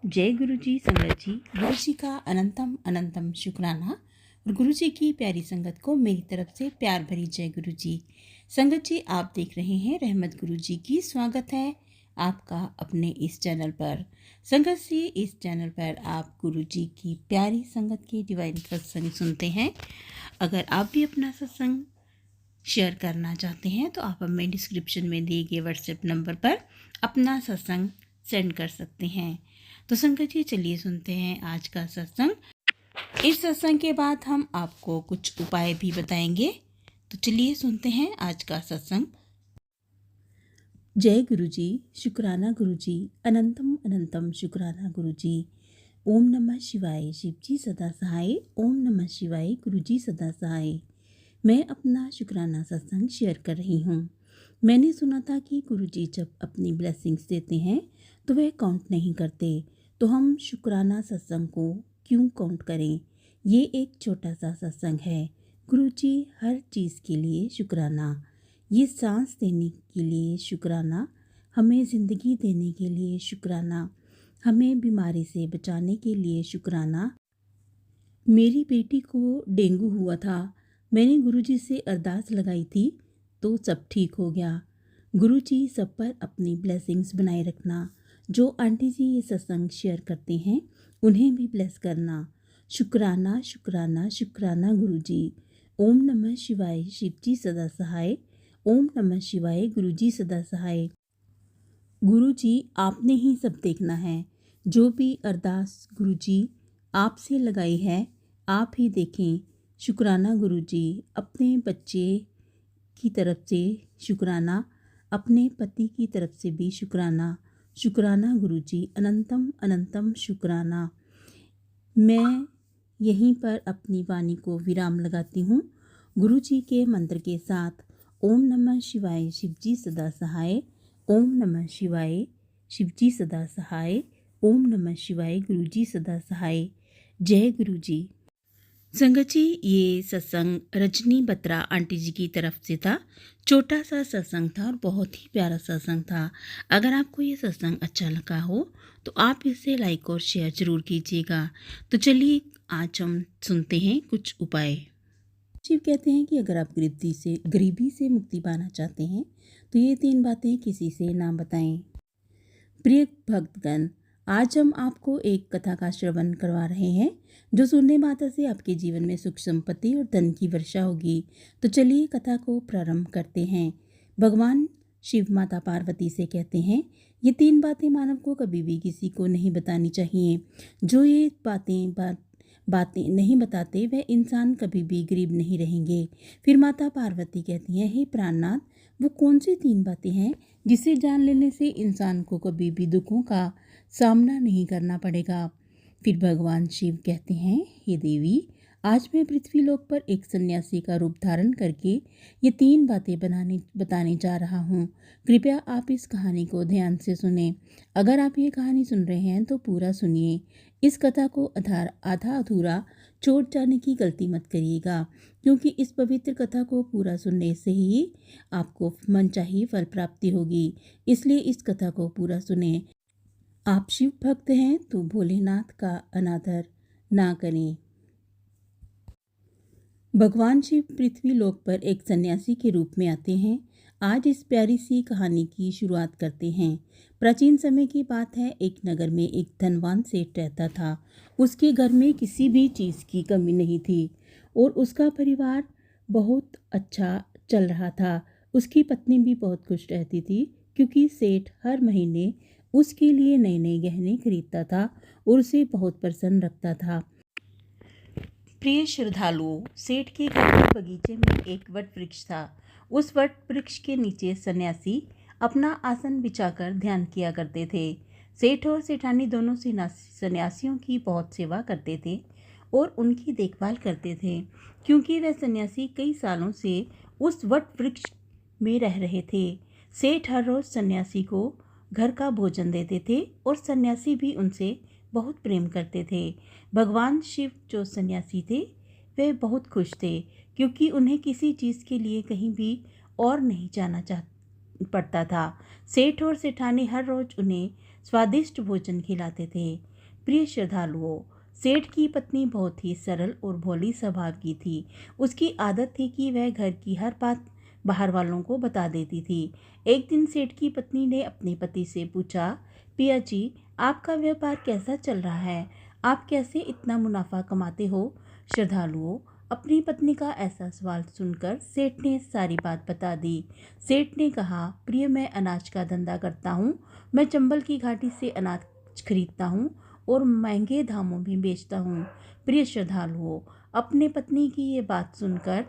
जय गुरु जी। संगत जी, गुरु जी का अनंतम अनंतम शुक्राना और गुरु जी की प्यारी संगत को मेरी तरफ से प्यार भरी जय गुरु जी। संगत जी, आप देख रहे हैं रहमत गुरु जी की। स्वागत है आपका अपने इस चैनल पर। संगत जी, इस चैनल पर आप गुरु जी की प्यारी संगत के डिवाइन सत्संग सुनते हैं। अगर आप भी अपना सत्संग शेयर करना चाहते हैं तो आप हमें डिस्क्रिप्शन में दिए गए व्हाट्सएप नंबर पर अपना सत्संग सेंड कर सकते हैं। तो संगत जी, चलिए सुनते हैं आज का सत्संग। इस सत्संग के बाद हम आपको कुछ उपाय भी बताएंगे। तो चलिए सुनते हैं आज का सत्संग। जय गुरु जी। शुक्राना गुरु जी। अनंतम अनंतम शुक्राना गुरु जी। ओम नमः शिवाय। शिव जी सदा सहाय। ओम नमः शिवाय। गुरु जी सदा सहाय। मैं अपना शुक्राना सत्संग शेयर कर रही हूँ। मैंने सुना था कि गुरु जी जब अपनी ब्लेसिंग्स देते हैं तो वह काउंट नहीं करते, तो हम शुक्राना सत्संग को क्यों काउंट करें। ये एक छोटा सा सत्संग है। गुरु जी हर चीज़ के लिए शुक्राना। ये सांस देने के लिए शुक्राना, हमें ज़िंदगी देने के लिए शुक्राना, हमें बीमारी से बचाने के लिए शुक्राना। मेरी बेटी को डेंगू हुआ था। मैंने गुरुजी से अरदास लगाई थी तो सब ठीक हो गया। गुरुजी सब पर अपनी ब्लेसिंग्स बनाए रखना। जो आंटी जी ये सत्संग शेयर करते हैं उन्हें भी ब्लेस करना। शुक्राना शुक्राना शुक्राना गुरुजी। ओम नमः शिवाय। शिव जी सदा सहाय। ओम नमः शिवाय। गुरुजी सदा सहाय। गुरुजी आपने ही सब देखना है। जो भी अरदास गुरुजी आपसे लगाई है आप ही देखें। शुक्राना गुरुजी। अपने बच्चे की तरफ से शुक्राना, अपने पति की तरफ से भी शुक्राना। शुक्राना गुरुजी। अनंतम अनंतम शुक्राना। मैं यहीं पर अपनी वाणी को विराम लगाती हूँ गुरुजी के मंत्र के साथ। ओम नमः शिवाय। शिव जी सदा सहाय। ओम नमः शिवाय। शिव जी सदा सहाय। ओम नमः शिवाय। गुरु जी सदा सहाय। जय गुरु जी। संगत जी, ये सत्संग रजनी बत्रा आंटी जी की तरफ से था। छोटा सा सत्संग था और बहुत ही प्यारा सत्संग था। अगर आपको ये सत्संग अच्छा लगा हो तो आप इसे लाइक और शेयर जरूर कीजिएगा। तो चलिए आज हम सुनते हैं कुछ उपाय। शिव कहते हैं कि अगर आप गरीबी से मुक्ति पाना चाहते हैं तो ये 3 बातें किसी से ना बताएं। प्रिय भक्तगण, आज हम आपको एक कथा का श्रवण करवा रहे हैं जो सुनने मात्र से आपके जीवन में सुख संपत्ति और धन की वर्षा होगी। तो चलिए कथा को प्रारंभ करते हैं। भगवान शिव माता पार्वती से कहते हैं, ये 3 बातें मानव को कभी भी किसी को नहीं बतानी चाहिए। जो ये बातें नहीं बताते वह इंसान कभी भी गरीब नहीं रहेंगे। फिर माता पार्वती कहती हैं, हे प्राणनाथ, वो कौन सी 3 बातें हैं जिसे जान लेने से इंसान को कभी भी दुखों का सामना नहीं करना पड़ेगा। फिर भगवान शिव कहते हैं, हे देवी, आज मैं पृथ्वी लोक पर एक सन्यासी का रूप धारण करके ये 3 बातें बताने जा रहा हूँ। कृपया आप इस कहानी को ध्यान से सुने। अगर आप ये कहानी सुन रहे हैं तो पूरा सुनिए। इस कथा को आधा अधूरा छोड़ जाने की गलती मत करिएगा, क्योंकि इस पवित्र कथा को पूरा सुनने से ही आपको मनचाही फल प्राप्ति होगी। इसलिए इस कथा को पूरा सुने। आप शिव भक्त हैं तो भोलेनाथ का अनादर ना करें। भगवान शिव पृथ्वी लोक पर एक सन्यासी के रूप में आते हैं। आज इस प्यारी सी कहानी की शुरुआत करते हैं। प्राचीन समय की बात है। एक नगर में एक धनवान सेठ रहता था। उसके घर में किसी भी चीज़ की कमी नहीं थी और उसका परिवार बहुत अच्छा चल रहा था। उसकी पत्नी भी बहुत खुश रहती थी, क्योंकि सेठ हर महीने उसके लिए नए नए गहने खरीदता था और उसे बहुत प्रसन्न रखता था। प्रिय श्रद्धालुओं, सेठ के घर के बगीचे में एक वट वृक्ष था। उस वट वृक्ष के नीचे सन्यासी अपना आसन बिछाकर ध्यान किया करते थे। सेठ और सेठानी दोनों सन्यासियों की बहुत सेवा करते थे और उनकी देखभाल करते थे, क्योंकि वह सन्यासी कई सालों से उस वट वृक्ष में रह रहे थे। सेठ हर रोज सन्यासी को घर का भोजन देते थे और सन्यासी भी उनसे बहुत प्रेम करते थे। भगवान शिव जो सन्यासी थे वे बहुत खुश थे, क्योंकि उन्हें किसी चीज़ के लिए कहीं भी और नहीं जाना पड़ता था। सेठ और सेठानी हर रोज उन्हें स्वादिष्ट भोजन खिलाते थे। प्रिय श्रद्धालुओं, सेठ की पत्नी बहुत ही सरल और भोली स्वभाव की थी। उसकी आदत थी कि वह घर की हर बात बाहर वालों को बता देती थी। एक दिन सेठ की पत्नी ने अपने पति से पूछा, पिया जी, आपका व्यापार कैसा चल रहा है? आप कैसे इतना मुनाफा कमाते हो? श्रद्धालुओं, अपनी पत्नी का ऐसा सवाल सुनकर सेठ ने सारी बात बता दी। सेठ ने कहा, प्रिय, मैं अनाज का धंधा करता हूँ। मैं चंबल की घाटी से अनाज खरीदता हूँ और महंगे दामों में बेचता हूँ। प्रिय श्रद्धालुओं, अपने पत्नी की ये बात सुनकर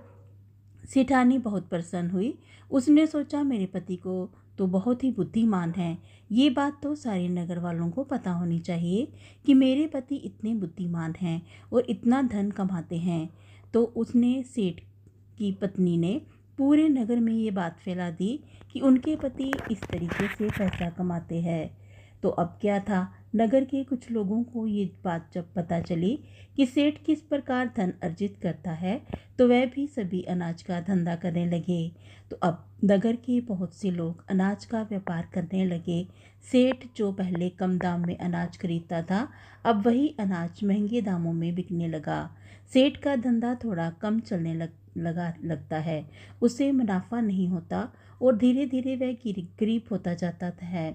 सेठानी बहुत प्रसन्न हुई। उसने सोचा, मेरे पति को तो बहुत ही बुद्धिमान है। ये बात तो सारे नगर वालों को पता होनी चाहिए कि मेरे पति इतने बुद्धिमान हैं और इतना धन कमाते हैं। तो उसने सेठ की पत्नी ने पूरे नगर में ये बात फैला दी कि उनके पति इस तरीके से पैसा कमाते हैं। तो अब क्या था, नगर के कुछ लोगों को ये बात जब पता चली कि सेठ किस प्रकार धन अर्जित करता है, तो वह भी सभी अनाज का धंधा करने लगे। तो अब नगर के बहुत से लोग अनाज का व्यापार करने लगे। सेठ जो पहले कम दाम में अनाज खरीदता था, अब वही अनाज महंगे दामों में बिकने लगा। सेठ का धंधा थोड़ा कम चलने लगता है, उसे मुनाफा नहीं होता और धीरे धीरे वह गरीब होता जाता है।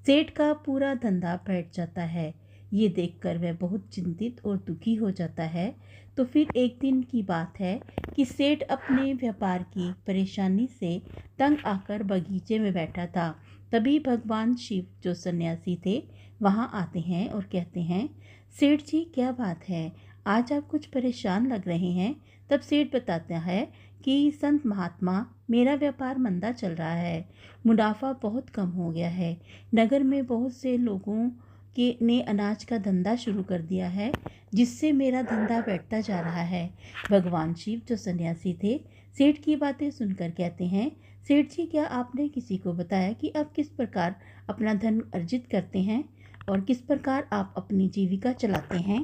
सेठ का पूरा धंधा बैठ जाता है। ये देखकर वह बहुत चिंतित और दुखी हो जाता है। तो फिर एक दिन की बात है कि सेठ अपने व्यापार की परेशानी से तंग आकर बगीचे में बैठा था। तभी भगवान शिव जो सन्यासी थे वहाँ आते हैं और कहते हैं, सेठ जी, क्या बात है, आज आप कुछ परेशान लग रहे हैं। तब सेठ बताता है कि संत महात्मा, मेरा व्यापार मंदा चल रहा है। मुनाफा बहुत कम हो गया है। नगर में बहुत से लोगों के ने अनाज का धंधा शुरू कर दिया है, जिससे मेरा धंधा बैठता जा रहा है। भगवान शिव जो सन्यासी थे, सेठ की बातें सुनकर कहते हैं, सेठ जी, क्या आपने किसी को बताया कि आप किस प्रकार अपना धन अर्जित करते हैं और किस प्रकार आप अपनी जीविका चलाते हैं?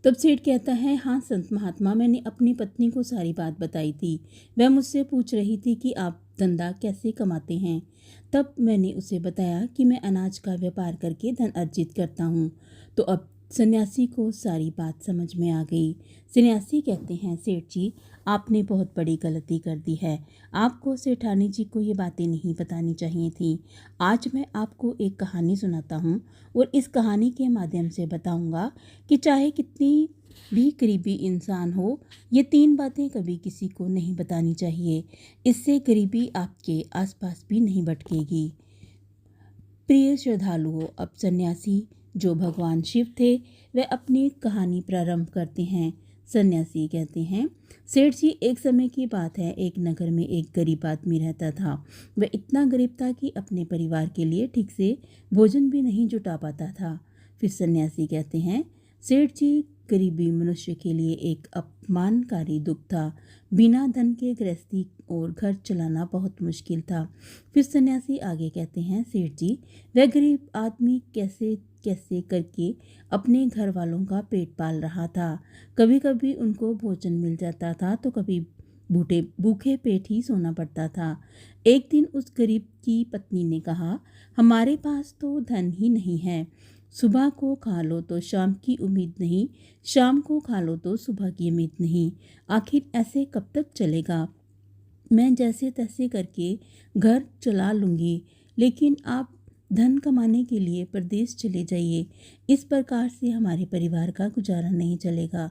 तब सेठ कहता है, हाँ संत महात्मा, मैंने अपनी पत्नी को सारी बात बताई थी। वह मुझसे पूछ रही थी कि आप धंधा कैसे कमाते हैं। तब मैंने उसे बताया कि मैं अनाज का व्यापार करके धन अर्जित करता हूँ। तो अब सन्यासी को सारी बात समझ में आ गई। सन्यासी कहते हैं, सेठ जी, आपने बहुत बड़ी गलती कर दी है। आपको सेठानी जी को ये बातें नहीं बतानी चाहिए थी। आज मैं आपको एक कहानी सुनाता हूँ और इस कहानी के माध्यम से बताऊँगा कि चाहे कितनी भी गरीबी इंसान हो, ये 3 बातें कभी किसी को नहीं बतानी चाहिए। इससे गरीबी आपके आसपास भी नहीं भटकेगी। प्रिय श्रद्धालुओं, अब सन्यासी जो भगवान शिव थे, वह अपनी कहानी प्रारंभ करते हैं। सन्यासी कहते हैं, सेठ जी, एक समय की बात है, एक नगर में एक गरीब आदमी रहता था। वह इतना गरीब था कि अपने परिवार के लिए ठीक से भोजन भी नहीं जुटा पाता था। फिर सन्यासी कहते हैं, सेठ जी, गरीबी मनुष्य के लिए एक अपमानकारी दुख था। बिना धन के गृहस्थी और घर चलाना बहुत मुश्किल था। फिर सन्यासी आगे कहते हैं, सेठ जी, वह गरीब आदमी कैसे कैसे करके अपने घर वालों का पेट पाल रहा था। कभी कभी उनको भोजन मिल जाता था तो कभी भूखे पेट ही सोना पड़ता था। एक दिन उस गरीब की पत्नी ने कहा, हमारे पास तो धन ही नहीं है। सुबह को खा लो तो शाम की उम्मीद नहीं, शाम को खा लो तो सुबह की उम्मीद नहीं। आखिर ऐसे कब तक चलेगा? मैं जैसे तैसे करके घर चला लूँगी, लेकिन आप धन कमाने के लिए परदेश चले जाइए। इस प्रकार से हमारे परिवार का गुजारा नहीं चलेगा।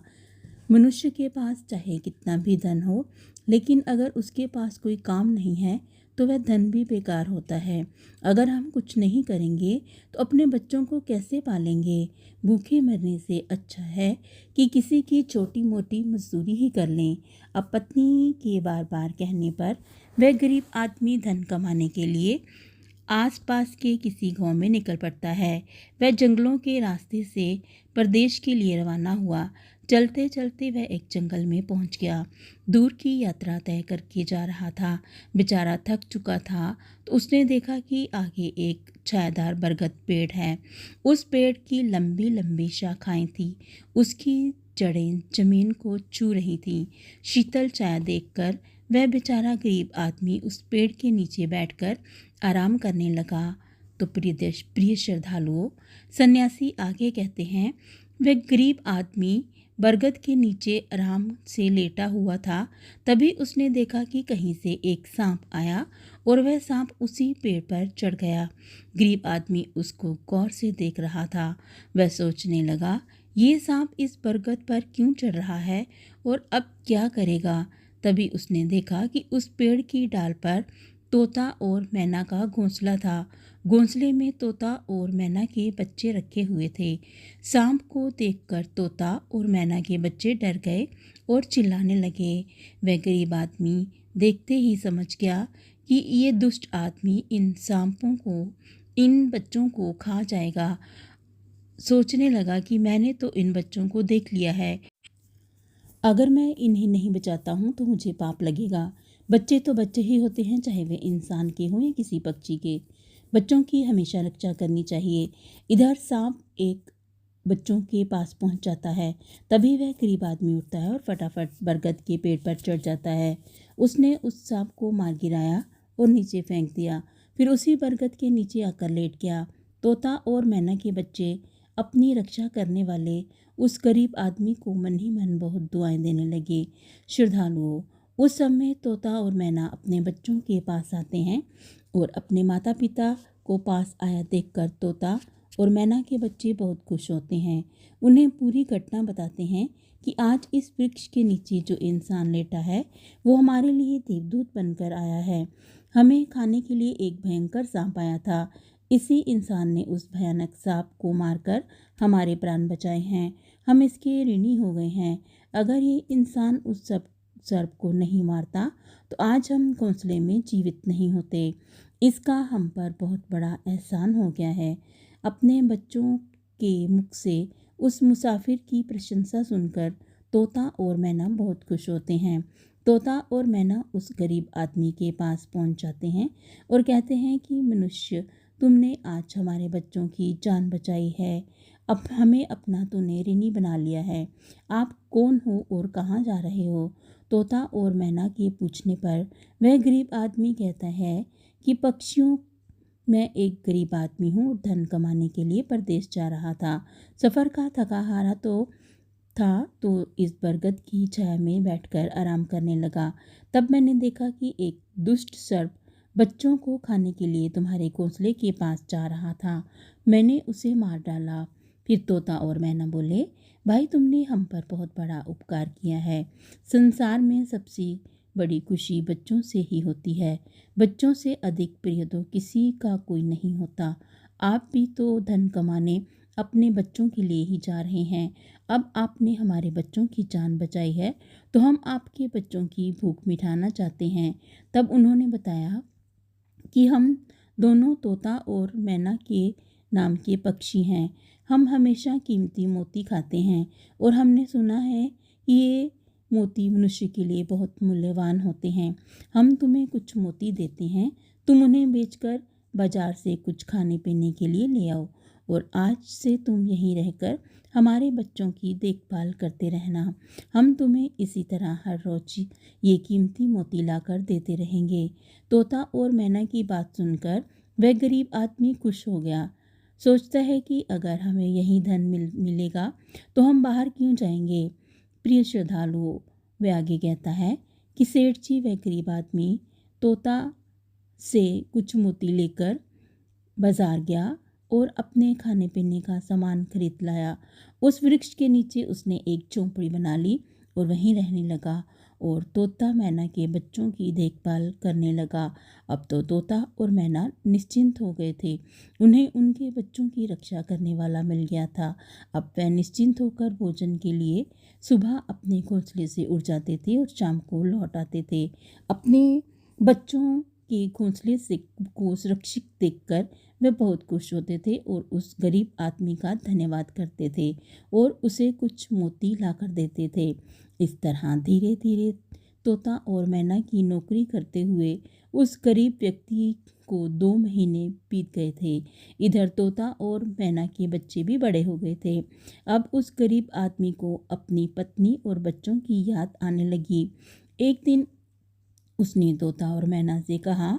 मनुष्य के पास चाहे कितना भी धन हो, लेकिन अगर उसके पास कोई काम नहीं है तो वह धन भी बेकार होता है। अगर हम कुछ नहीं करेंगे तो अपने बच्चों को कैसे पालेंगे? भूखे मरने से अच्छा है कि किसी की छोटी मोटी मजदूरी ही कर लें। अब पत्नी के बार बार कहने पर वह गरीब आदमी धन कमाने के लिए आसपास के किसी गांव में निकल पड़ता है। वह जंगलों के रास्ते से प्रदेश के लिए रवाना हुआ। चलते चलते वह एक जंगल में पहुंच गया। दूर की यात्रा तय करके जा रहा था। बेचारा थक चुका था तो उसने देखा कि आगे एक छायादार बरगद पेड़ है। उस पेड़ की लंबी लंबी शाखाएं थी। उसकी जड़ें जमीन को छू रही थीं। शीतल छाया देखकर वह बेचारा गरीब आदमी उस पेड़ के नीचे बैठकर आराम करने लगा। तो प्रिय श्रद्धालुओं, सन्यासी आगे कहते हैं, वह गरीब आदमी बरगद के नीचे आराम से लेटा हुआ था। तभी उसने देखा कि कहीं से एक सांप आया और वह सांप उसी पेड़ पर चढ़ गया। गरीब आदमी उसको गौर से देख रहा था। वह सोचने लगा, ये सांप इस बरगद पर क्यों चढ़ रहा है और अब क्या करेगा। तभी उसने देखा कि उस पेड़ की डाल पर तोता और मैना का घोंसला था। घोंसले में तोता और मैना के बच्चे रखे हुए थे। सांप को देखकर तोता और मैना के बच्चे डर गए और चिल्लाने लगे। वह गरीब आदमी देखते ही समझ गया कि ये दुष्ट आदमी इन सांपों को, इन बच्चों को खा जाएगा। सोचने लगा कि मैंने तो इन बच्चों को देख लिया है, अगर मैं इन्हें नहीं बचाता हूँ तो मुझे पाप लगेगा। बच्चे तो बच्चे ही होते हैं, चाहे वे इंसान के हों या किसी पक्षी के। बच्चों की हमेशा रक्षा करनी चाहिए। इधर सांप एक बच्चों के पास पहुंच जाता है। तभी वह गरीब आदमी उठता है और फटाफट बरगद के पेड़ पर चढ़ जाता है। उसने उस सांप को मार गिराया और नीचे फेंक दिया। फिर उसी बरगद के नीचे आकर लेट गया। तोता और मैना के बच्चे अपनी रक्षा करने वाले उस गरीब आदमी को मन ही मन बहुत दुआएं देने लगे। श्रद्धालुओं, उस समय तोता और मैना अपने बच्चों के पास आते हैं और अपने माता पिता को पास आया देखकर तोता और मैना के बच्चे बहुत खुश होते हैं। उन्हें पूरी घटना बताते हैं कि आज इस वृक्ष के नीचे जो इंसान लेटा है वो हमारे लिए देवदूत बनकर आया है। हमें खाने के लिए एक भयंकर सांप आया था। इसी इंसान ने उस भयानक सांप को मारकर हमारे प्राण बचाए हैं। हम इसके ऋणी हो गए हैं। अगर ये इंसान उस सर्प को नहीं मारता तो आज हम घोंसले में जीवित नहीं होते। इसका हम पर बहुत बड़ा एहसान हो गया है। अपने बच्चों के मुख से उस मुसाफिर की प्रशंसा सुनकर तोता और मैना बहुत खुश होते हैं। तोता और मैना उस गरीब आदमी के पास पहुंच जाते हैं और कहते हैं कि मनुष्य, तुमने आज हमारे बच्चों की जान बचाई है। अब हमें अपना तूने ऋणी बना लिया है। आप कौन हो और कहाँ जा रहे हो। तोता और मैना के पूछने पर वह गरीब आदमी कहता है कि पक्षियों, मैं एक गरीब आदमी हूँ, धन कमाने के लिए परदेश जा रहा था। सफ़र का थका हारा तो इस बरगद की छाया में बैठकर आराम करने लगा। तब मैंने देखा कि एक दुष्ट सर्प बच्चों को खाने के लिए तुम्हारे घोंसले के पास जा रहा था। मैंने उसे मार डाला। फिर तोता और मैना बोले, भाई तुमने हम पर बहुत बड़ा उपकार किया है। संसार में सबसे बड़ी खुशी बच्चों से ही होती है। बच्चों से अधिक प्रिय तो किसी का कोई नहीं होता। आप भी तो धन कमाने अपने बच्चों के लिए ही जा रहे हैं। अब आपने हमारे बच्चों की जान बचाई है तो हम आपके बच्चों की भूख मिटाना चाहते हैं। तब उन्होंने बताया कि हम दोनों तोता और मैना के नाम के पक्षी हैं। हम हमेशा कीमती मोती खाते हैं और हमने सुना है कि ये मोती मनुष्य के लिए बहुत मूल्यवान होते हैं। हम तुम्हें कुछ मोती देते हैं, तुम उन्हें बेचकर बाजार से कुछ खाने पीने के लिए ले आओ और आज से तुम यहीं रहकर हमारे बच्चों की देखभाल करते रहना। हम तुम्हें इसी तरह हर रोज ये कीमती मोती लाकर देते रहेंगे। तोता और मैना की बात सुनकर वह गरीब आदमी खुश हो गया। सोचता है कि अगर हमें यही धन मिलेगा तो हम बाहर क्यों जाएंगे। प्रिय श्रद्धालुओं, वह आगे कहता है कि सेठ जी, वह गरीब आदमी तोता से कुछ मोती लेकर बाजार गया और अपने खाने पीने का सामान खरीद लाया। उस वृक्ष के नीचे उसने एक झोंपड़ी बना ली और वहीं रहने लगा और तोता मैना के बच्चों की देखभाल करने लगा। अब तो तोता और मैना निश्चिंत हो गए थे। उन्हें उनके बच्चों की रक्षा करने वाला मिल गया था। अब वह निश्चिंत होकर भोजन के लिए सुबह अपने घोंसले से उड़ जाते थे और शाम को लौट आते थे। अपने बच्चों के घोंसले से को सुरक्षित देखकर वे बहुत खुश होते थे और उस गरीब आदमी का धन्यवाद करते थे और उसे कुछ मोती लाकर देते थे। इस तरह धीरे धीरे तोता और मैना की नौकरी करते हुए उस गरीब व्यक्ति को 2 महीने बीत गए थे। इधर तोता और मैना के बच्चे भी बड़े हो गए थे। अब उस गरीब आदमी को अपनी पत्नी और बच्चों की याद आने लगी। एक दिन उसने तोता और मैना से कहा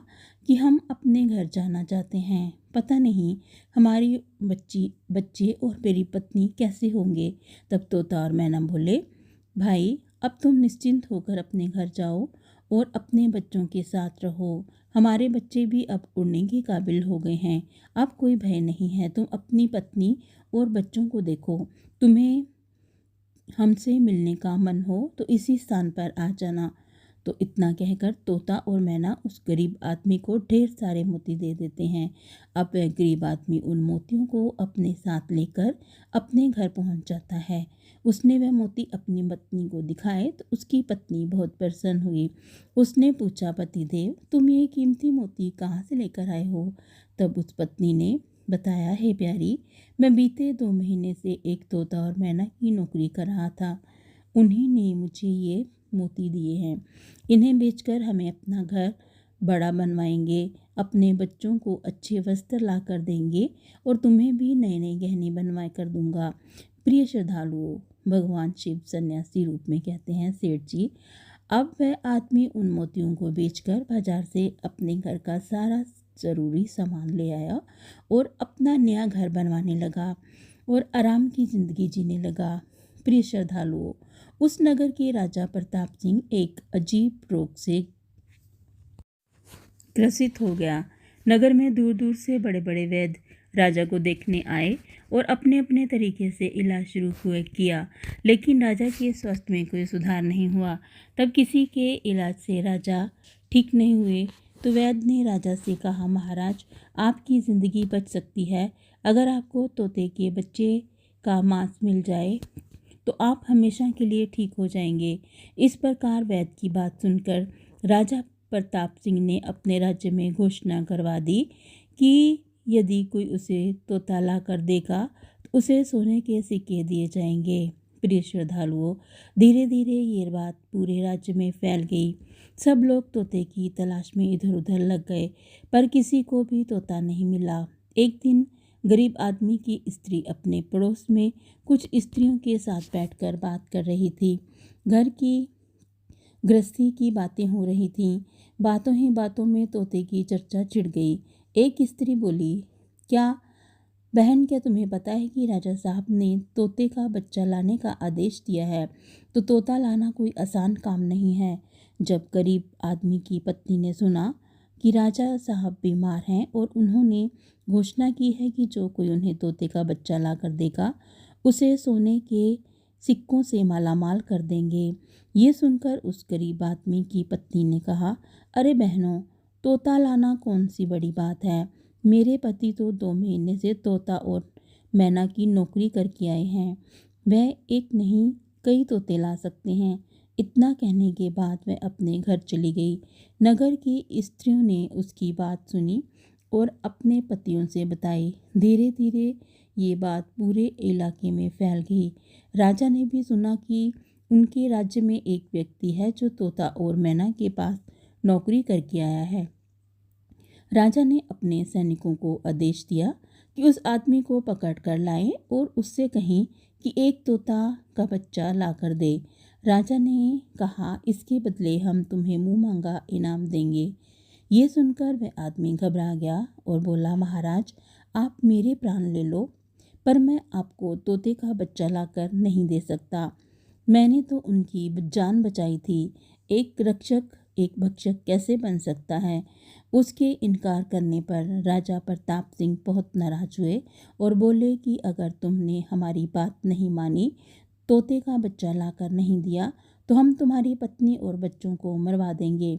कि हम अपने घर जाना चाहते हैं, पता नहीं हमारी बच्चे और मेरी पत्नी कैसे होंगे। तब तोता और मैना बोले, भाई अब तुम निश्चिंत होकर अपने घर जाओ और अपने बच्चों के साथ रहो। हमारे बच्चे भी अब उड़ने के काबिल हो गए हैं। अब कोई भय नहीं है। तुम अपनी पत्नी और बच्चों को देखो। तुम्हें हमसे मिलने का मन हो तो इसी स्थान पर आ जाना। तो इतना कहकर तोता और मैना उस गरीब आदमी को ढेर सारे मोती दे देते हैं। अब वह गरीब आदमी उन मोतियों को अपने साथ लेकर अपने घर पहुंच जाता है। उसने वह मोती अपनी पत्नी को दिखाए तो उसकी पत्नी बहुत प्रसन्न हुई। उसने पूछा, पतिदेव तुम ये कीमती मोती कहाँ से लेकर आए हो? तब उस पत्नी ने बताया, है प्यारी, मैं बीते 2 महीने से एक तोता और मैना की नौकरी कर रहा था। उन्हीं ने मुझे ये मोती दिए हैं। इन्हें बेचकर हमें अपना घर बड़ा बनवाएंगे, अपने बच्चों को अच्छे वस्त्र ला कर देंगे और तुम्हें भी नए नए गहने बनवा कर दूंगा। प्रिय श्रद्धालुओं, भगवान शिव सन्यासी रूप में कहते हैं, सेठ जी, अब वह आदमी उन मोतियों को बेचकर बाजार से अपने घर का सारा ज़रूरी सामान ले आया और अपना नया घर बनवाने लगा और आराम की ज़िंदगी जीने लगा। प्रिय श्रद्धालुओं, उस नगर के राजा प्रताप सिंह एक अजीब रोग से ग्रसित हो गया। नगर में दूर दूर से बड़े बड़े वैद्य राजा को देखने आए और अपने अपने तरीके से इलाज शुरू किया, लेकिन राजा के स्वास्थ्य में कोई सुधार नहीं हुआ। तब किसी के इलाज से राजा ठीक नहीं हुए तो वैद्य ने राजा से कहा, महाराज आपकी ज़िंदगी बच सकती है अगर आपको तोते के बच्चे का मांस मिल जाए तो आप हमेशा के लिए ठीक हो जाएंगे। इस प्रकार वैद्य की बात सुनकर राजा प्रताप सिंह ने अपने राज्य में घोषणा करवा दी कि यदि कोई उसे तोता ला कर देगा तो उसे सोने के सिक्के दिए जाएंगे। प्रिय श्रद्धालुओं, धीरे धीरे ये बात पूरे राज्य में फैल गई। सब लोग तोते की तलाश में इधर उधर लग गए, पर किसी को भी तोता नहीं मिला। एक दिन गरीब आदमी की स्त्री अपने पड़ोस में कुछ स्त्रियों के साथ बैठकर बात कर रही थी। घर की गृहस्थी की बातें हो रही थीं। बातों ही बातों में तोते की चर्चा छिड़ गई। एक स्त्री बोली, क्या तुम्हें पता है कि राजा साहब ने तोते का बच्चा लाने का आदेश दिया है? तो तोता लाना कोई आसान काम नहीं है। जब गरीब आदमी की पत्नी ने सुना कि राजा साहब बीमार हैं और उन्होंने घोषणा की है कि जो कोई उन्हें तोते का बच्चा ला कर देगा उसे सोने के सिक्कों से मालामाल कर देंगे। ये सुनकर उस गरीब आदमी की पत्नी ने कहा, अरे बहनों, तोता लाना कौन सी बड़ी बात है। मेरे पति तो 2 महीने से तोता और मैना की नौकरी करके आए हैं। वह एक नहीं कई तोते ला सकते हैं। इतना कहने के बाद वह अपने घर चली गई। नगर की स्त्रियों ने उसकी बात सुनी और अपने पतियों से बताई। धीरे धीरे ये बात पूरे इलाके में फैल गई। राजा ने भी सुना कि उनके राज्य में एक व्यक्ति है जो तोता और मैना के पास नौकरी करके आया है। राजा ने अपने सैनिकों को आदेश दिया कि उस आदमी को पकड़ कर लाएं और उससे कहें कि एक तोता का बच्चा ला कर दे। राजा ने कहा, इसके बदले हम तुम्हें मुंह मांगा इनाम देंगे। ये सुनकर वह आदमी घबरा गया और बोला, महाराज आप मेरे प्राण ले लो, पर मैं आपको तोते का बच्चा लाकर नहीं दे सकता। मैंने तो उनकी जान बचाई थी। एक रक्षक एक भक्षक कैसे बन सकता है? उसके इनकार करने पर राजा प्रताप सिंह बहुत नाराज हुए और बोले कि अगर तुमने हमारी बात नहीं मानी, तोते का बच्चा लाकर नहीं दिया, तो हम तुम्हारी पत्नी और बच्चों को मरवा देंगे।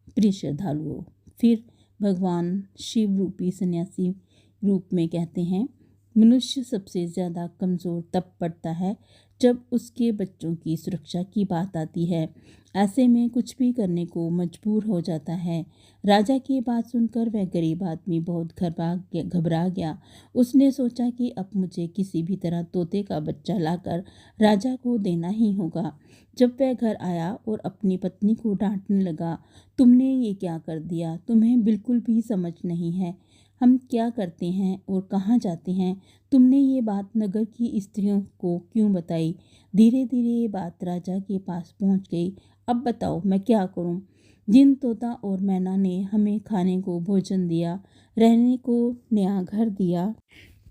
प्रिय श्रद्धालुओं, फिर भगवान शिव रूपी सन्यासी रूप में कहते हैं, मनुष्य सबसे ज़्यादा कमज़ोर तब पड़ता है जब उसके बच्चों की सुरक्षा की बात आती है। ऐसे में कुछ भी करने को मजबूर हो जाता है। राजा की बात सुनकर वह गरीब आदमी बहुत घबरा गया। उसने सोचा कि अब मुझे किसी भी तरह तोते का बच्चा लाकर राजा को देना ही होगा। जब वह घर आया और अपनी पत्नी को डांटने लगा, तुमने ये क्या कर दिया? तुम्हें बिल्कुल भी समझ नहीं है हम क्या करते हैं और कहाँ जाते हैं। तुमने ये बात नगर की स्त्रियों को क्यों बताई? धीरे धीरे ये बात राजा के पास पहुंच गई। अब बताओ मैं क्या करूं? जिन तोता और मैना ने हमें खाने को भोजन दिया, रहने को नया घर दिया,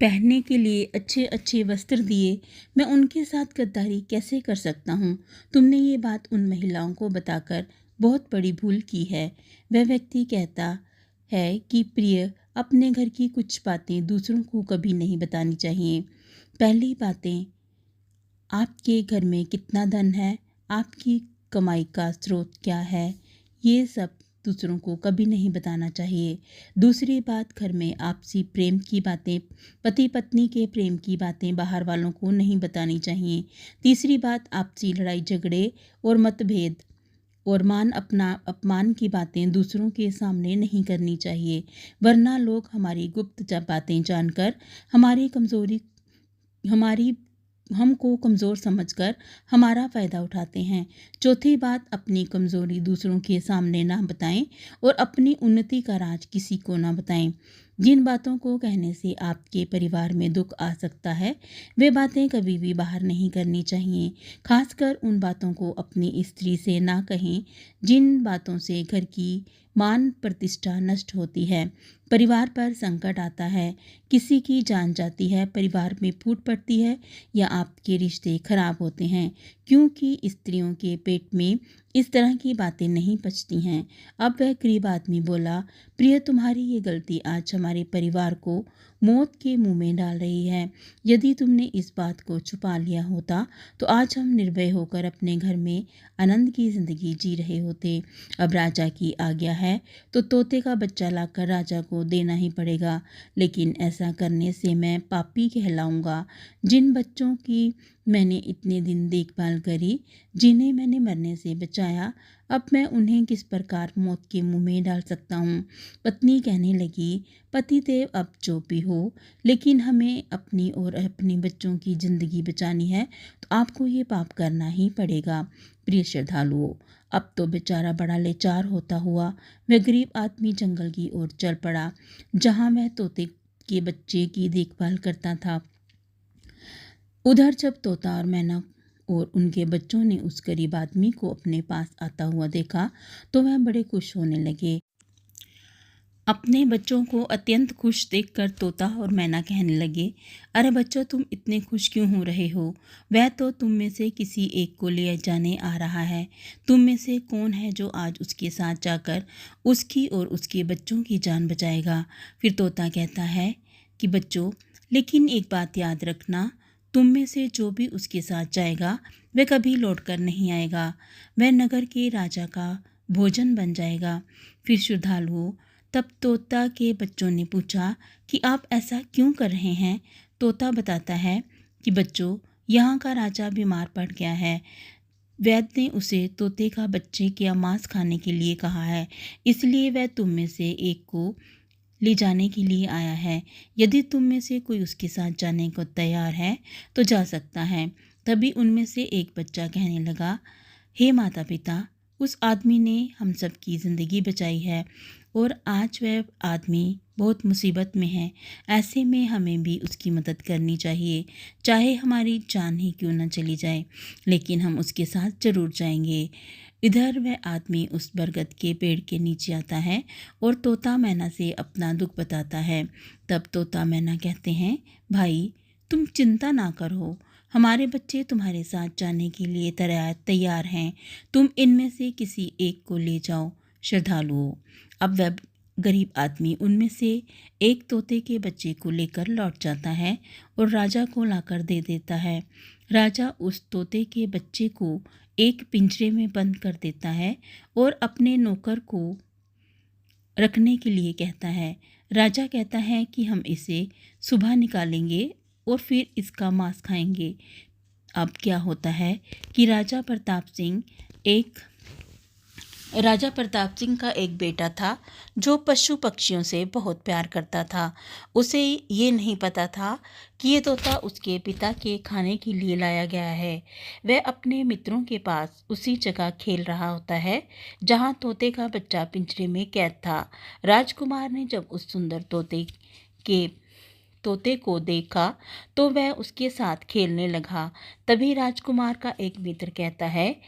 पहनने के लिए अच्छे अच्छे वस्त्र दिए, मैं उनके साथ गद्दारी कैसे कर सकता हूँ? तुमने ये बात उन महिलाओं को बताकर बहुत बड़ी भूल की है। वह व्यक्ति कहता है कि प्रिय, अपने घर की कुछ बातें दूसरों को कभी नहीं बतानी चाहिए। पहली बातें, आपके घर में कितना धन है, आपकी कमाई का स्रोत क्या है, ये सब दूसरों को कभी नहीं बताना चाहिए। दूसरी बात, घर में आपसी प्रेम की बातें, पति पत्नी के प्रेम की बातें बाहर वालों को नहीं बतानी चाहिए। तीसरी बात, आपसी लड़ाई झगड़े और मतभेद और मान अपना अपमान की बातें दूसरों के सामने नहीं करनी चाहिए, वरना लोग हमारी गुप्त बातें जानकर हमारी हमको कमज़ोर समझकर हमारा फ़ायदा उठाते हैं। चौथी बात, अपनी कमज़ोरी दूसरों के सामने ना बताएं और अपनी उन्नति का राज किसी को ना बताएं। जिन बातों को कहने से आपके परिवार में दुख आ सकता है, वे बातें कभी भी बाहर नहीं करनी चाहिए। खासकर उन बातों को अपनी स्त्री से ना कहें जिन बातों से घर की मान प्रतिष्ठा नष्ट होती है, परिवार पर संकट आता है, किसी की जान जाती है, परिवार में फूट पड़ती है या आपके रिश्ते खराब होते हैं, क्योंकि स्त्रियों के पेट में इस तरह की बातें नहीं पचती हैं। अब वह गरीब आदमी बोला, प्रिय, तुम्हारी ये गलती आज हमारे परिवार को मौत के मुंह में डाल रही है। यदि तुमने इस बात को छुपा लिया होता तो आज हम निर्भय होकर अपने घर में आनंद की जिंदगी जी रहे होते। अब राजा की आज्ञा है तो तोते का बच्चा लाकर राजा को देना ही पड़ेगा, लेकिन ऐसा करने से मैं पापी कहलाऊंगा। जिन बच्चों की मैंने इतने दिन देखभाल करी, जिन्हें मैंने मरने से बचाया, अब मैं उन्हें किस प्रकार मौत के मुंह में डाल सकता हूँ? पत्नी कहने लगी, पतिदेव, अब जो भी हो, लेकिन हमें अपनी और अपने बच्चों की जिंदगी बचानी है तो आपको ये पाप करना ही पड़ेगा। प्रिय श्रद्धालुओं, अब तो बेचारा बड़ा लाचार होता हुआ वह गरीब आदमी जंगल की ओर चल पड़ा, जहाँ वह तोते के बच्चे की देखभाल करता था। उधर जब तोता और मैना और उनके बच्चों ने उस गरीब आदमी को अपने पास आता हुआ देखा तो वह बड़े खुश होने लगे। अपने बच्चों को अत्यंत खुश देखकर तोता और मैना कहने लगे, अरे बच्चों, तुम इतने खुश क्यों हो रहे हो? वह तो तुम में से किसी एक को ले जाने आ रहा है। तुम में से कौन है जो आज उसके साथ जाकर उसकी और उसके बच्चों की जान बचाएगा? फिर तोता कहता है कि बच्चों, लेकिन एक बात याद रखना, तुम में से जो भी उसके साथ जाएगा वह कभी लौट कर नहीं आएगा। वह नगर के राजा का भोजन बन जाएगा। फिर श्रद्धालुओं, तब तोता के बच्चों ने पूछा कि आप ऐसा क्यों कर रहे हैं? तोता बताता है कि बच्चों, यहाँ का राजा बीमार पड़ गया है। वैद्य ने उसे तोते का बच्चे का मांस खाने के लिए कहा है, इसलिए वह तुम में से एक को ले जाने के लिए आया है। यदि तुम में से कोई उसके साथ जाने को तैयार है तो जा सकता है। तभी उनमें से एक बच्चा कहने लगा, हे माता पिता, उस आदमी ने हम सब की ज़िंदगी बचाई है और आज वह आदमी बहुत मुसीबत में है। ऐसे में हमें भी उसकी मदद करनी चाहिए, चाहे हमारी जान ही क्यों न चली जाए, लेकिन हम उसके साथ ज़रूर जाएंगे। इधर वह आदमी उस बरगद के पेड़ के नीचे आता है और तोता मैना से अपना दुख बताता है। तब तोता मैना कहते हैं, भाई, तुम चिंता ना करो, हमारे बच्चे तुम्हारे साथ जाने के लिए तैयार हैं। तुम इनमें से किसी एक को ले जाओ। श्रद्धालुओं, अब वह गरीब आदमी उनमें से एक तोते के बच्चे को लेकर लौट जाता है और राजा को लाकर दे देता है। राजा उस तोते के बच्चे को एक पिंजरे में बंद कर देता है और अपने नौकर को रखने के लिए कहता है। राजा कहता है कि हम इसे सुबह निकालेंगे और फिर इसका मांस खाएंगे। अब क्या होता है कि राजा प्रताप सिंह का एक बेटा था जो पशु पक्षियों से बहुत प्यार करता था। उसे ये नहीं पता था कि ये तोता उसके पिता के खाने के लिए लाया गया है। वह अपने मित्रों के पास उसी जगह खेल रहा होता है जहाँ तोते का बच्चा पिंजरे में कैद था। राजकुमार ने जब उस सुंदर तोते को देखा तो वह उसके साथ खेलने लगा। तभी राजकुमार का एक मित्र कहता है,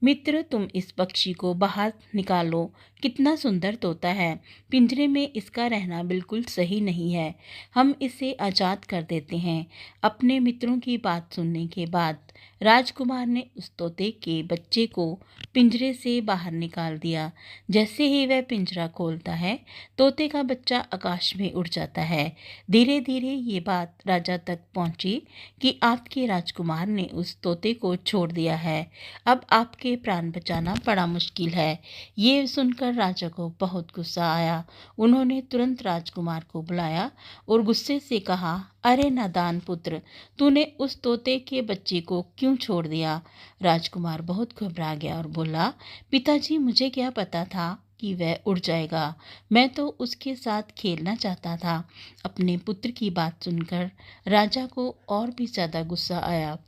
मित्र, तुम इस पक्षी को बाहर निकालो। कितना सुंदर तोता है। पिंजरे में इसका रहना बिल्कुल सही नहीं है। हम इसे आज़ाद कर देते हैं। अपने मित्रों की बात सुनने के बाद राजकुमार ने उस तोते के बच्चे को पिंजरे से बाहर निकाल दिया। जैसे ही वह पिंजरा खोलता है, तोते का बच्चा आकाश में उड़ जाता है। धीरे धीरे ये बात राजा तक पहुंची कि आपके राजकुमार ने उस तोते को छोड़ दिया है। अब आपके प्राण बचाना बड़ा मुश्किल है। ये सुनकर राजा को बहुत गुस्सा आया। उन्होंने तुरंत राजकुमार को बुलाया और गुस्से से कहा, अरे नादान पुत्र, तूने उस तोते के बच्चे को क्यों छोड़ दिया? राजकुमार बहुत घबरा गया और बोला, पिताजी, मुझे क्या पता था कि वह उड़ जाएगा। मैं तो उसके साथ खेलना चाहता था। अपने पुत्र की बात सुनकर राजा को और भी ज़्यादा गुस्सा आया।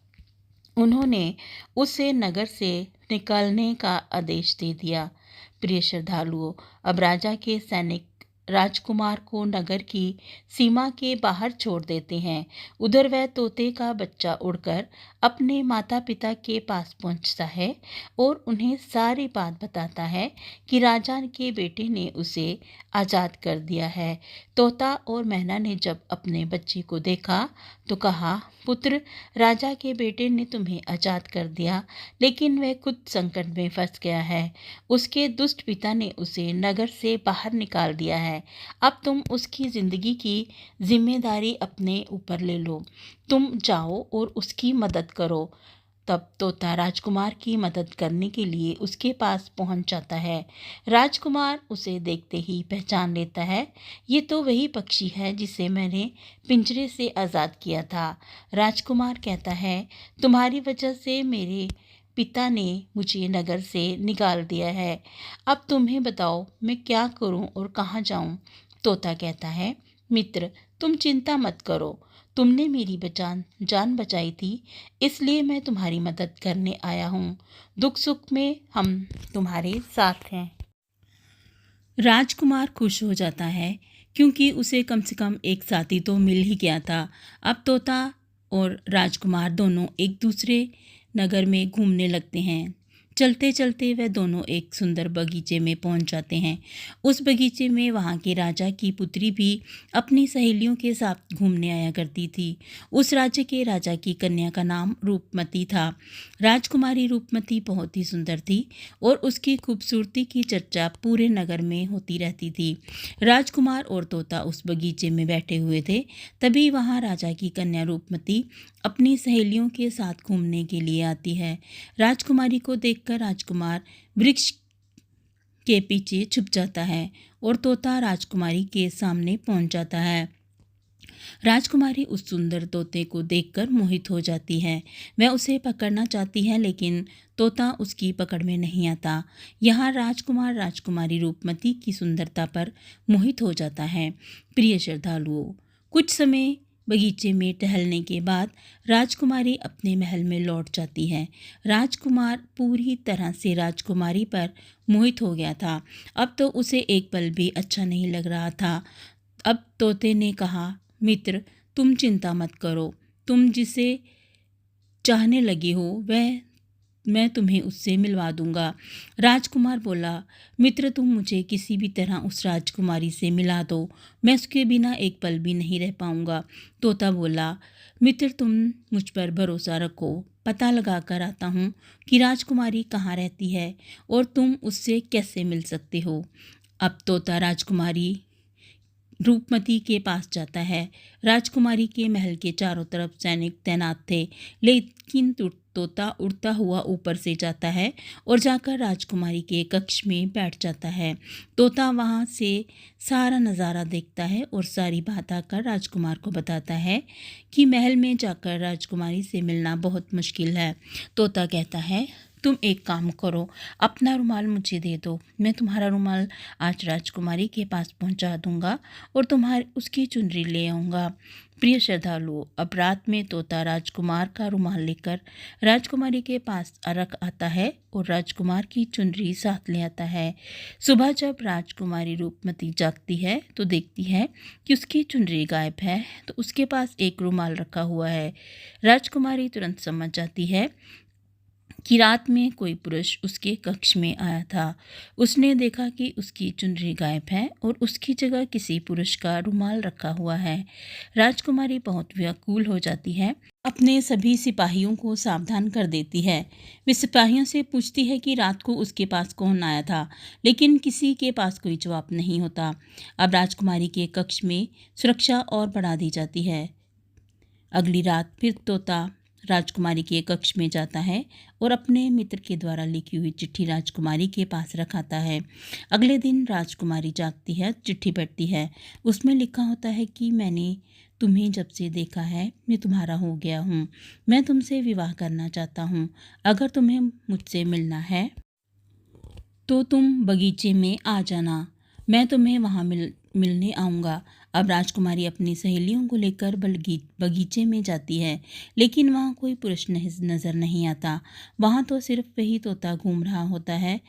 उन्होंने उसे नगर से निकालने का आदेश दे दिया। प्रिय श्रद्धालुओं, अब राजा के सैनिक राजकुमार को नगर की सीमा के बाहर छोड़ देते हैं। उधर वह तोते का बच्चा उड़कर अपने माता पिता के पास पहुंचता है और उन्हें सारी बात बताता है कि राजा के बेटे ने उसे आज़ाद कर दिया है। तोता और मैना ने जब अपने बच्चे को देखा तो कहा, पुत्र, राजा के बेटे ने तुम्हें आज़ाद कर दिया, लेकिन वह खुद संकट में फंस गया है। उसके दुष्ट पिता ने उसे नगर से बाहर निकाल दिया है। अब तुम उसकी ज़िंदगी की जिम्मेदारी अपने ऊपर ले लो। तुम जाओ और उसकी मदद करो। तब तोता राजकुमार की मदद करने के लिए उसके पास पहुंच जाता है। राजकुमार उसे देखते ही पहचान लेता है। ये तो वही पक्षी है जिसे मैंने पिंजरे से आज़ाद किया था। राजकुमार कहता है, तुम्हारी वजह से मेरे पिता ने मुझे नगर से निकाल दिया है। अब तुम्हें बताओ मैं क्या करूं और कहाँ जाऊं? तोता कहता है, मित्र, तुम चिंता मत करो। तुमने मेरी जान बचाई थी, इसलिए मैं तुम्हारी मदद करने आया हूँ। दुख सुख में हम तुम्हारे साथ हैं। राजकुमार खुश हो जाता है क्योंकि उसे कम से कम एक साथी तो मिल ही गया था। अब तोता और राजकुमार दोनों एक दूसरे नगर में घूमने लगते हैं। चलते चलते वह दोनों एक सुंदर बगीचे में पहुंच जाते हैं। उस बगीचे में वहां के राजा की पुत्री भी अपनी सहेलियों के साथ घूमने आया करती थी। उस राज्य के राजा की कन्या का नाम रूपमती था। राजकुमारी रूपमती बहुत ही सुंदर थी और उसकी खूबसूरती की चर्चा पूरे नगर में होती रहती थी। राजकुमार और तोता उस बगीचे में बैठे हुए थे। तभी वहां राजा की कन्या रूपमती अपनी सहेलियों के साथ घूमने के लिए आती है। राजकुमारी को देखकर राजकुमार वृक्ष के पीछे छुप जाता है और तोता राजकुमारी के सामने पहुंच जाता है। राजकुमारी उस सुंदर तोते को देखकर मोहित हो जाती है। वह उसे पकड़ना चाहती है, लेकिन तोता उसकी पकड़ में नहीं आता। यहाँ राजकुमार राजकुमारी रूपमती की सुंदरता पर मोहित हो जाता है। प्रिय श्रद्धालुओं, कुछ समय बगीचे में टहलने के बाद राजकुमारी अपने महल में लौट जाती है। राजकुमार पूरी तरह से राजकुमारी पर मोहित हो गया था। अब तो उसे एक पल भी अच्छा नहीं लग रहा था। अब तोते ने कहा, मित्र, तुम चिंता मत करो। तुम जिसे चाहने लगे हो वह मैं तुम्हें उससे मिलवा दूंगा। राजकुमार बोला, मित्र, तुम मुझे किसी भी तरह उस राजकुमारी से मिला दो। मैं उसके बिना एक पल भी नहीं रह पाऊंगा। तोता बोला, मित्र, तुम मुझ पर भरोसा रखो। पता लगा कर आता हूँ कि राजकुमारी कहाँ रहती है और तुम उससे कैसे मिल सकते हो। अब तोता राजकुमारी रूपमती के पास जाता है। राजकुमारी के महल के चारों तरफ सैनिक तैनात थे, लेकिन तोता उड़ता हुआ ऊपर से जाता है और जाकर राजकुमारी के कक्ष में बैठ जाता है। तोता वहां से सारा नज़ारा देखता है और सारी बात आकर राजकुमार को बताता है कि महल में जाकर राजकुमारी से मिलना बहुत मुश्किल है। तोता कहता है, तुम एक काम करो, अपना रुमाल मुझे दे दो। मैं तुम्हारा रुमाल आज राजकुमारी के पास पहुंचा दूंगा और तुम्हारी उसकी चुनरी ले आऊँगा। प्रिय श्रद्धालुओं, अब रात में तोता राजकुमार का रुमाल लेकर राजकुमारी के पास रख आता है और राजकुमार की चुनरी साथ ले आता है। सुबह जब राजकुमारी रूपमती जागती है तो देखती है कि उसकी चुनरी गायब है, तो उसके पास एक रुमाल रखा हुआ है। राजकुमारी तुरंत समझ जाती है कि रात में कोई पुरुष उसके कक्ष में आया था। उसने देखा कि उसकी चुनरी गायब है और उसकी जगह किसी पुरुष का रुमाल रखा हुआ है। राजकुमारी बहुत व्याकुल हो जाती है, अपने सभी सिपाहियों को सावधान कर देती है। वे सिपाहियों से पूछती है कि रात को उसके पास कौन आया था, लेकिन किसी के पास कोई जवाब नहीं होता। अब राजकुमारी के कक्ष में सुरक्षा और बढ़ा दी जाती है। अगली रात फिर तोता राजकुमारी के कक्ष में जाता है और अपने मित्र के द्वारा लिखी हुई चिट्ठी राजकुमारी के पास रखाता है। अगले दिन राजकुमारी जागती है, चिट्ठी पढ़ती है। उसमें लिखा होता है कि मैंने तुम्हें जब से देखा है मैं तुम्हारा हो गया हूँ। मैं तुमसे विवाह करना चाहता हूँ। अगर तुम्हें मुझसे मिलना है तो तुम बगीचे में आ जाना, मैं तुम्हें वहाँ मिलने आऊँगा। अब राजकुमारी अपनी सहेलियों को लेकर बगीचे में जाती है, लेकिन वहाँ कोई पुरुष नज़र नहीं आता। वहाँ तो सिर्फ वही तोता घूम रहा होता है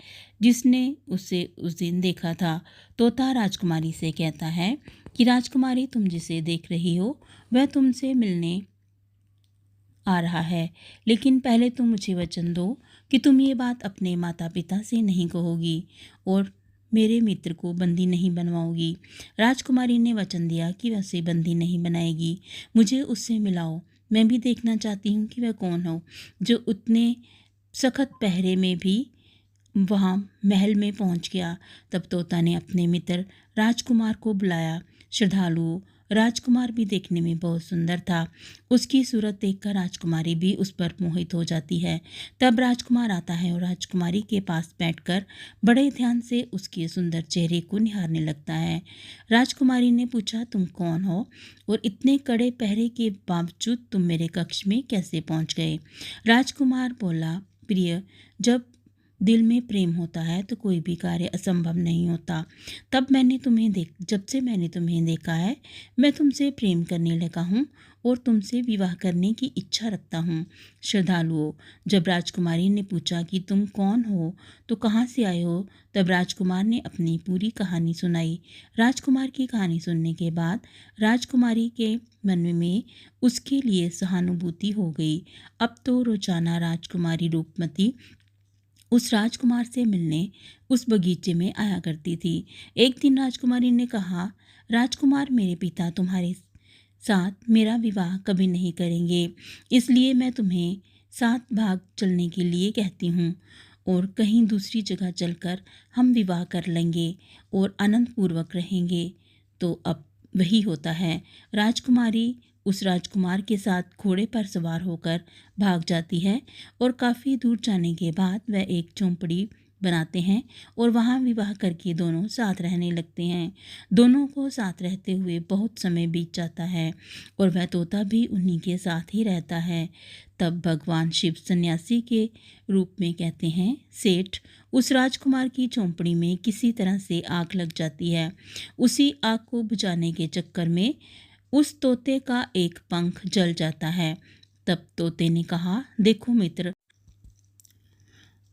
जिसने उसे उस दिन देखा था। तोता राजकुमारी से कहता है कि राजकुमारी, तुम जिसे देख रही हो वह तुमसे मिलने आ रहा है, लेकिन पहले तुम मुझे वचन दो कि तुम ये बात अपने माता पिता से नहीं कहोगी और मेरे मित्र को बंदी नहीं बनवाओगी। राजकुमारी ने वचन दिया कि वह उसे बंदी नहीं बनाएगी। मुझे उससे मिलाओ, मैं भी देखना चाहती हूँ कि वह कौन हो जो उतने सख्त पहरे में भी वहाँ महल में पहुँच गया। तब तोता ने अपने मित्र राजकुमार को बुलाया। श्रद्धालुओं, राजकुमार भी देखने में बहुत सुंदर था। उसकी सूरत देखकर राजकुमारी भी उस पर मोहित हो जाती है। तब राजकुमार आता है और राजकुमारी के पास बैठकर बड़े ध्यान से उसके सुंदर चेहरे को निहारने लगता है। राजकुमारी ने पूछा, तुम कौन हो और इतने कड़े पहरे के बावजूद तुम मेरे कक्ष में कैसे पहुंच गए? राजकुमार बोला, प्रिय, जब दिल में प्रेम होता है तो कोई भी कार्य असंभव नहीं होता। जब से मैंने तुम्हें देखा है मैं तुमसे प्रेम करने लगा हूँ और तुमसे विवाह करने की इच्छा रखता हूँ। श्रद्धालुओं, जब राजकुमारी ने पूछा कि तुम कौन हो तो कहाँ से आए हो, तब राजकुमार ने अपनी पूरी कहानी सुनाई। राजकुमार की कहानी सुनने के बाद राजकुमारी के मन में उसके लिए सहानुभूति हो गई। अब तो रोजाना राजकुमारी रूपमती उस राजकुमार से मिलने उस बगीचे में आया करती थी। एक दिन राजकुमारी ने कहा, राजकुमार, मेरे पिता तुम्हारे साथ मेरा विवाह कभी नहीं करेंगे, इसलिए मैं तुम्हें साथ भाग चलने के लिए कहती हूँ और कहीं दूसरी जगह चलकर हम विवाह कर लेंगे और आनंद पूर्वक रहेंगे। तो अब वही होता है। राजकुमारी उस राजकुमार के साथ घोड़े पर सवार होकर भाग जाती है और काफ़ी दूर जाने के बाद वह एक झोंपड़ी बनाते हैं और वहाँ विवाह करके दोनों साथ रहने लगते हैं। दोनों को साथ रहते हुए बहुत समय बीत जाता है और वह तोता भी उन्हीं के साथ ही रहता है। तब भगवान शिव सन्यासी के रूप में कहते हैं, सेठ, उस राजकुमार की झोंपड़ी में किसी तरह से आग लग जाती है। उसी आग को बुझाने के चक्कर में उस तोते का एक पंख जल जाता है। तब तोते ने कहा, देखो मित्र,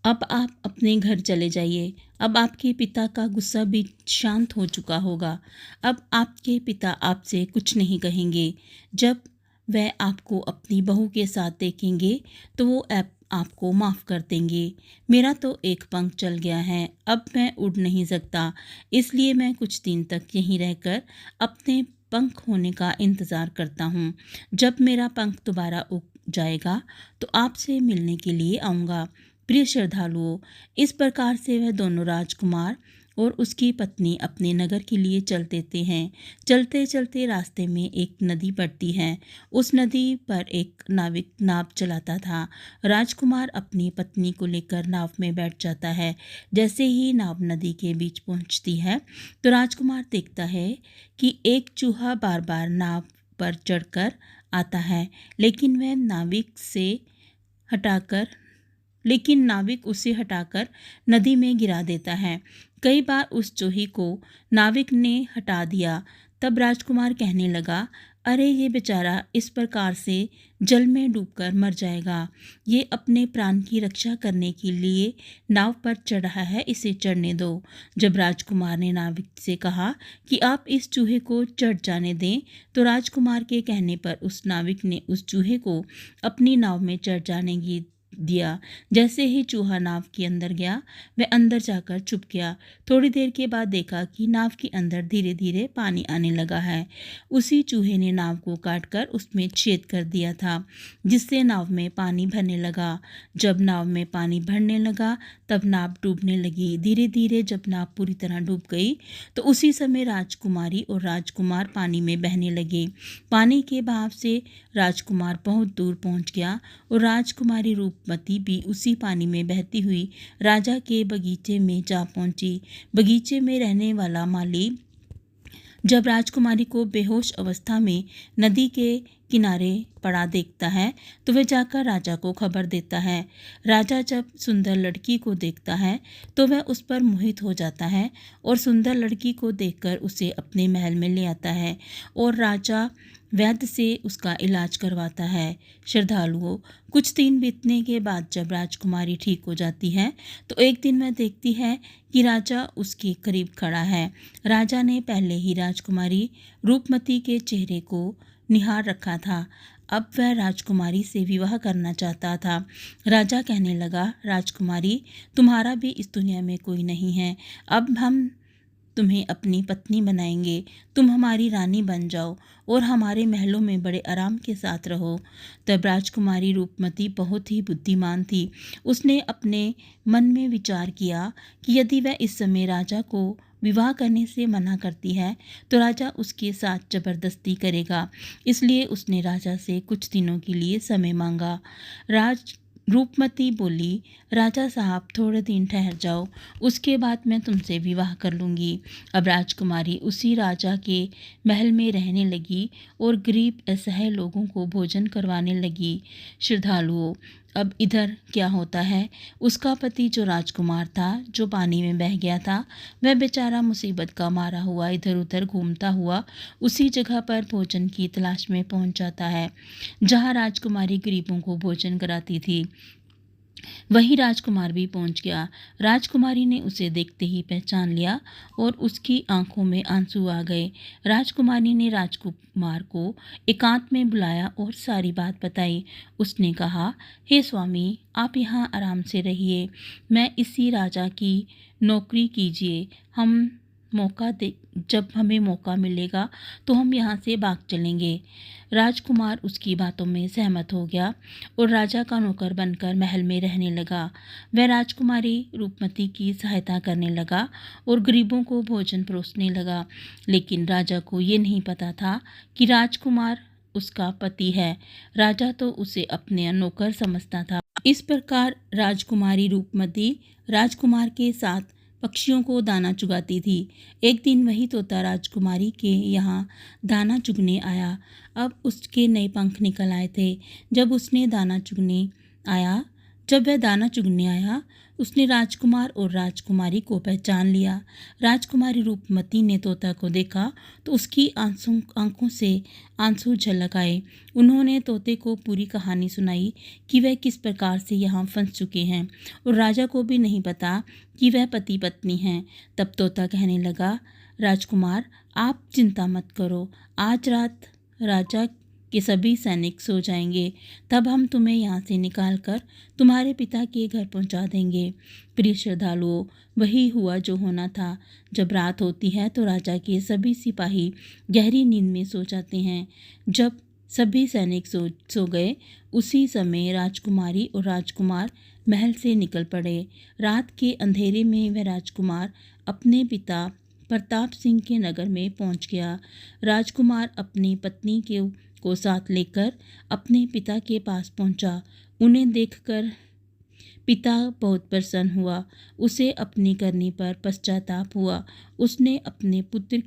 अब आप अपने घर चले जाइए। अब आपके पिता का गुस्सा भी शांत हो चुका होगा। अब आपके पिता आपसे कुछ नहीं कहेंगे। जब वह आपको अपनी बहू के साथ देखेंगे तो वो आपको माफ़ कर देंगे। मेरा तो एक पंख चल गया है, अब मैं उड़ नहीं सकता, इसलिए मैं कुछ दिन तक यहीं रहकर अपने पंख होने का इंतज़ार करता हूँ। जब मेरा पंख दोबारा उग जाएगा तो आपसे मिलने के लिए आऊँगा। प्रिय श्रद्धालुओं, इस प्रकार से वह दोनों राजकुमार और उसकी पत्नी अपने नगर के लिए चल देते हैं। चलते चलते रास्ते में एक नदी पड़ती है। उस नदी पर एक नाविक नाव चलाता था। राजकुमार अपनी पत्नी को लेकर नाव में बैठ जाता है। जैसे ही नाव नदी के बीच पहुंचती है तो राजकुमार देखता है कि एक चूहा बार बार नाव पर चढ़कर आता है, लेकिन नाविक उसे हटाकर नदी में गिरा देता है। कई बार उस चूहे को नाविक ने हटा दिया। तब राजकुमार कहने लगा, अरे ये बेचारा इस प्रकार से जल में डूबकर मर जाएगा। ये अपने प्राण की रक्षा करने के लिए नाव पर चढ़ा है, इसे चढ़ने दो। जब राजकुमार ने नाविक से कहा कि आप इस चूहे को चढ़ जाने दें, तो राजकुमार के कहने पर उस नाविक ने उस चूहे को अपनी नाव में चढ़ जाने की दिया। जैसे ही चूहा नाव के अंदर गया, वह अंदर जाकर छुप गया। थोड़ी देर के बाद देखा कि नाव के अंदर धीरे धीरे पानी आने लगा है। उसी चूहे ने नाव को काटकर उसमें छेद कर दिया था, जिससे नाव में पानी भरने लगा। जब नाव में पानी भरने लगा तब नाव डूबने लगी। धीरे धीरे जब नाव पूरी तरह डूब गई तो उसी समय राजकुमारी और राजकुमार पानी में बहने लगे। पानी के बहाव से राजकुमार बहुत दूर पहुंच गया और राजकुमारी रूपमती भी उसी पानी में बहती हुई राजा के बगीचे में जा पहुंची। बगीचे में रहने वाला माली जब राजकुमारी को बेहोश अवस्था में नदी के किनारे पड़ा देखता है तो वह जाकर राजा को खबर देता है। राजा जब सुंदर लड़की को देखता है तो वह उस पर मोहित हो जाता है और सुंदर लड़की को देखकर उसे अपने महल में ले आता है और राजा वैद्य से उसका इलाज करवाता है। श्रद्धालुओं, कुछ दिन बीतने के बाद जब राजकुमारी ठीक हो जाती है तो एक दिन वह देखती है कि राजा उसके करीब खड़ा है। राजा ने पहले ही राजकुमारी रूपमती के चेहरे को निहार रखा था। अब वह राजकुमारी से विवाह करना चाहता था। राजा कहने लगा, राजकुमारी, तुम्हारा भी इस दुनिया में कोई नहीं है। अब हम तुम्हें अपनी पत्नी बनाएंगे। तुम हमारी रानी बन जाओ और हमारे महलों में बड़े आराम के साथ रहो। तब राजकुमारी रूपमती बहुत ही बुद्धिमान थी। उसने अपने मन में विचार किया कि यदि वह इस समय राजा को विवाह करने से मना करती है तो राजा उसके साथ जबरदस्ती करेगा। इसलिए उसने राजा से कुछ दिनों के लिए समय मांगा। रूपमती बोली, राजा साहब, थोड़े दिन ठहर जाओ, उसके बाद मैं तुमसे विवाह कर लूँगी। अब राजकुमारी उसी राजा के महल में रहने लगी और गरीब असहाय लोगों को भोजन करवाने लगी। श्रद्धालुओं, अब इधर क्या होता है, उसका पति जो राजकुमार था, जो पानी में बह गया था, वह बेचारा मुसीबत का मारा हुआ इधर उधर घूमता हुआ उसी जगह पर भोजन की तलाश में पहुंच जाता है जहां राजकुमारी गरीबों को भोजन कराती थी। वही राजकुमार भी पहुंच गया। राजकुमारी ने उसे देखते ही पहचान लिया और उसकी आंखों में आंसू आ गए। राजकुमारी ने राजकुमार को एकांत में बुलाया और सारी बात बताई। उसने कहा, हे स्वामी, आप यहाँ आराम से रहिए, मैं इसी राजा की नौकरी कीजिए। जब हमें मौका मिलेगा तो हम यहाँ से भाग चलेंगे। राजकुमार उसकी बातों में सहमत हो गया और राजा का नौकर बनकर महल में रहने लगा। वह राजकुमारी रूपमती की सहायता करने लगा और गरीबों को भोजन परोसने लगा। लेकिन राजा को ये नहीं पता था कि राजकुमार उसका पति है। राजा तो उसे अपने नौकर समझता था। इस प्रकार राजकुमारी रूपमती राजकुमार के साथ पक्षियों को दाना चुगाती थी। एक दिन वही तोता राजकुमारी के यहाँ दाना चुगने आया। अब उसके नए पंख निकल आए थे। जब वह दाना चुगने आया उसने राजकुमार और राजकुमारी को पहचान लिया। राजकुमारी रूपमती ने तोता को देखा तो उसकी आंखों से आंसू झलक आए। उन्होंने तोते को पूरी कहानी सुनाई कि वह किस प्रकार से यहाँ फंस चुके हैं और राजा को भी नहीं पता कि वह पति पत्नी हैं। तब तोता कहने लगा, राजकुमार, आप चिंता मत करो, आज रात राजा के सभी सैनिक सो जाएंगे, तब हम तुम्हें यहाँ से निकालकर तुम्हारे पिता के घर पहुँचा देंगे। प्रिय श्रद्धालुओं, वही हुआ जो होना था। जब रात होती है तो राजा के सभी सिपाही गहरी नींद में सो जाते हैं। जब सभी सैनिक सो गए उसी समय राजकुमारी और राजकुमार महल से निकल पड़े। रात के अंधेरे में वह राजकुमार अपने पिता प्रताप सिंह के नगर में पहुंच गया। राजकुमार अपनी पत्नी को साथ लेकर अपने पिता के पास पहुंचा। उन्हें देखकर पिता बहुत प्रसन्न हुआ। उसे अपनी करनी पर पश्चाताप हुआ। उसने अपने पुत्र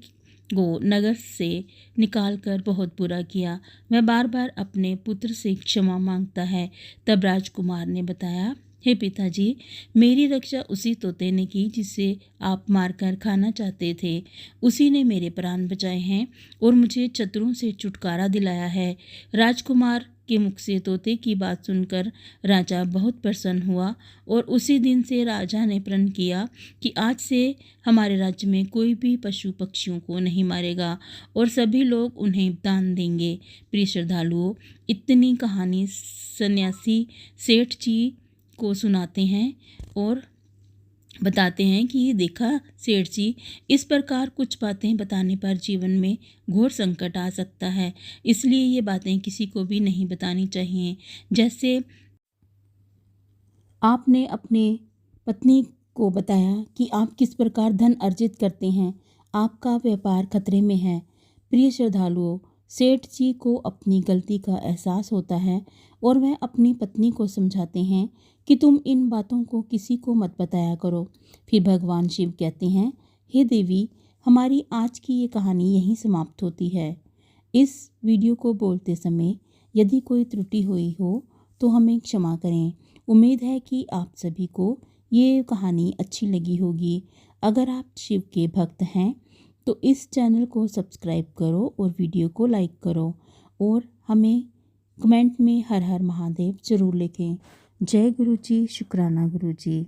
को नगर से निकालकर बहुत बुरा किया। वह बार बार अपने पुत्र से क्षमा मांगता है। तब राजकुमार ने बताया, हे पिताजी, मेरी रक्षा उसी तोते ने की जिसे आप मारकर खाना चाहते थे। उसी ने मेरे प्राण बचाए हैं और मुझे शत्रुओं से छुटकारा दिलाया है। राजकुमार के मुख से तोते की बात सुनकर राजा बहुत प्रसन्न हुआ और उसी दिन से राजा ने प्रण किया कि आज से हमारे राज्य में कोई भी पशु पक्षियों को नहीं मारेगा और सभी लोग उन्हें दान देंगे। प्रिय श्रद्धालुओं, इतनी कहानी सन्यासी सेठ जी को सुनाते हैं और बताते हैं कि देखा सेठ जी, इस प्रकार कुछ बातें बताने पर जीवन में घोर संकट आ सकता है, इसलिए ये बातें किसी को भी नहीं बतानी चाहिए। जैसे आपने अपने पत्नी को बताया कि आप किस प्रकार धन अर्जित करते हैं, आपका व्यापार खतरे में है। प्रिय श्रद्धालुओं, सेठ जी को अपनी गलती का एहसास होता है और वह अपनी पत्नी को समझाते हैं कि तुम इन बातों को किसी को मत बताया करो। फिर भगवान शिव कहते हैं, हे देवी, हमारी आज की ये कहानी यहीं समाप्त होती है। इस वीडियो को बोलते समय यदि कोई त्रुटि हुई हो तो हमें क्षमा करें। उम्मीद है कि आप सभी को ये कहानी अच्छी लगी होगी। अगर आप शिव के भक्त हैं तो इस चैनल को सब्सक्राइब करो और वीडियो को लाइक करो और हमें कमेंट में हर हर महादेव ज़रूर लिखें। जय गुरु जी, शुक्राना गुरु जी।